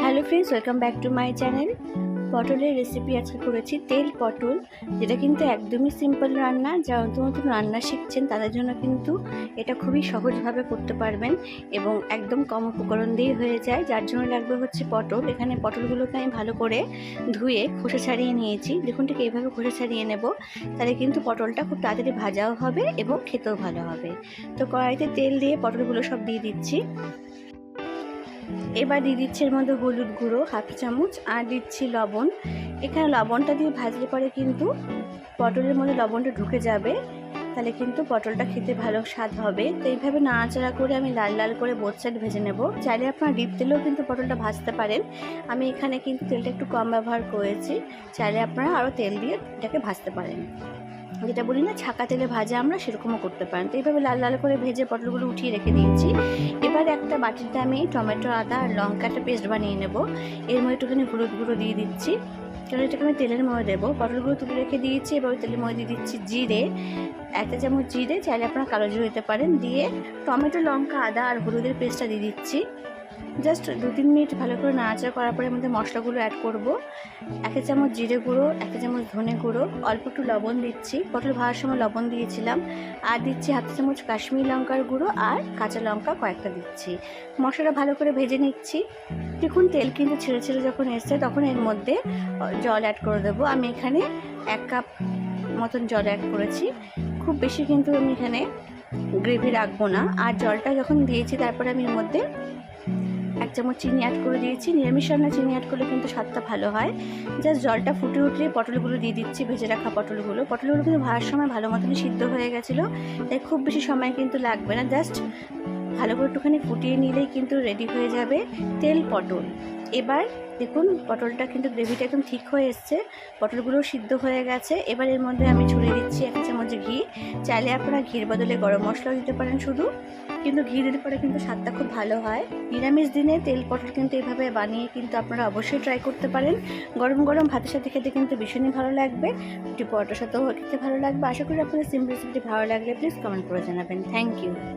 Hello friends, welcome back to my channel. পটলের recipe আজকে করেছি তেল পটল, যেটা কিন্তু একদমই সিম্পল রান্না। যারা নতুন নতুন রান্না শিখছেন তাদের জন্য কিন্তু এটা খুবই সহজভাবে করতে পারবেন এবং একদম কম উপকরণ দিয়ে হয়ে যায়। যার জন্য লাগবে হচ্ছে পটল। এখানে পটলগুলোকে আমি ভালো করে ধুয়ে খোসা ছাড়িয়ে নিয়েছি। দেখুন ঠিক এইভাবে খোসা ছাড়িয়ে নেব, তাহলে কিন্তু পটলটা খুব তাড়াতাড়ি ভাজাও হবে এবং খেতেও ভালো হবে। তো কড়াইতে তেল দিয়ে পটলগুলো সব দিয়ে দিচ্ছি। এবার দিয়ে দিচ্ছি এর মধ্যে হলুদ গুঁড়ো হাফ চামচ আর দিচ্ছি লবণ। এখানে লবণটা দিয়ে ভাজলে পরে কিন্তু পটলের মধ্যে লবণটা ঢুকে যাবে, তাহলে কিন্তু পটলটা খেতে ভালো স্বাদ হবে। তো এইভাবে নাড়াচাড়া করে আমি লাল লাল করে বোথ সাইড ভেজে নেব। চাইলে আপনারা ডিপ তেলেও কিন্তু পটলটা ভাজতে পারেন। আমি এখানে কিন্তু তেলটা একটু কম ব্যবহার করেছি, চাইলে আপনারা আরও তেল দিয়ে এটাকে ভাজতে পারেন। যেটা বলি না, ছাকা তেলে ভাজা, আমরা সেরকমও করতে পারেন। তো এইভাবে লাল লাল করে ভেজে পটলগুলো উঠিয়ে রেখে দিয়েছি। এবার একটা বাটিতে আমি টমেটো, আদা আর লঙ্কাটা পেস্ট বানিয়ে নেব। এর মধ্যে একটুখানি হলুদ গুঁড়ো দিয়ে দিচ্ছি, কারণ এটাকে আমি তেলের মধ্যে দেবো। পটলগুলো তুলে রেখে দিয়েছি। এবার তেলের মধ্যে দিয়ে দিচ্ছি জিরে, একটা চামচ জিরে, চাইলে আপনারা কালো জিরে দিতে পারেন। দিয়ে টমেটো, লঙ্কা, আদা আর হলুদের পেস্টটা দিয়ে দিচ্ছি। জাস্ট 2-3 মিনিট ভালো করে নাড়াচাড়া করার পরে মধ্যে মশলাগুলো অ্যাড করব। 1 চামচ জিরে গুঁড়ো, 1 চামচ ধনে গুঁড়ো, অল্প একটু লবণ দিচ্ছি, পটল ভাজার সময় লবণ দিয়েছিলাম। আর দিচ্ছি হাফ চামচ কাশ্মীরি লঙ্কার গুঁড়ো আর কাঁচা লঙ্কা কয়েকটা দিচ্ছি। মশলাটা ভালো করে ভেজে নিচ্ছি। দেখুন তেল কিন্তু ছেড়ে ছেড়ে যখন এসছে তখন এর মধ্যে জল অ্যাড করে দেবো। আমি এখানে 1 কাপ মতন জল অ্যাড করেছি। খুব বেশি কিন্তু আমি এখানে গ্রেভি রাখবো না। আর জলটা যখন দিয়েছি তারপরে আমি এর মধ্যে 1 চামচ চিনি অ্যাড করে দিয়েছি। নিরামিষ রান্না চিনি অ্যাড করলে কিন্তু স্বাদটা ভালো হয়। জাস্ট জলটা ফুটে উঠলে পটলগুলো দিয়ে দিচ্ছি, ভেজে রাখা পটলগুলো কিন্তু ভাজার সময় ভালো মতনই সিদ্ধ হয়ে গেছিলো, তাই খুব বেশি সময় কিন্তু লাগবে না। জাস্ট ভালো করে একটুখানি ফুটিয়ে নিলেই কিন্তু রেডি হয়ে যাবে তেল পটল। এবার দেখুন পটলটা কিন্তু গ্রেভিটা একদম ঠিক হয়ে এসছে, পটলগুলো সিদ্ধ হয়ে গেছে। এবার এর মধ্যে আমি ছড়িয়ে দিচ্ছি 1 চামচ ঘি। চাইলে আপনারা ঘির বদলে গরম মশলাও দিতে পারেন শুধু, কিন্তু ঘি দিলে পরে কিন্তু স্বাদটা খুব ভালো হয়। নিরামিষ দিনে তেল পটল কিন্তু এভাবে বানিয়ে কিন্তু আপনারা অবশ্যই ট্রাই করতে পারেন। গরম গরম ভাতের সাথে খেতে কিন্তু ভীষণই ভালো লাগবে, রুটি পরোটার সাথেও খেতে ভালো লাগবে। আশা করি আপনাদের সিম্পল রেসিপিটি ভালো লাগলে প্লিজ কমেন্ট করে জানাবেন। Thank you.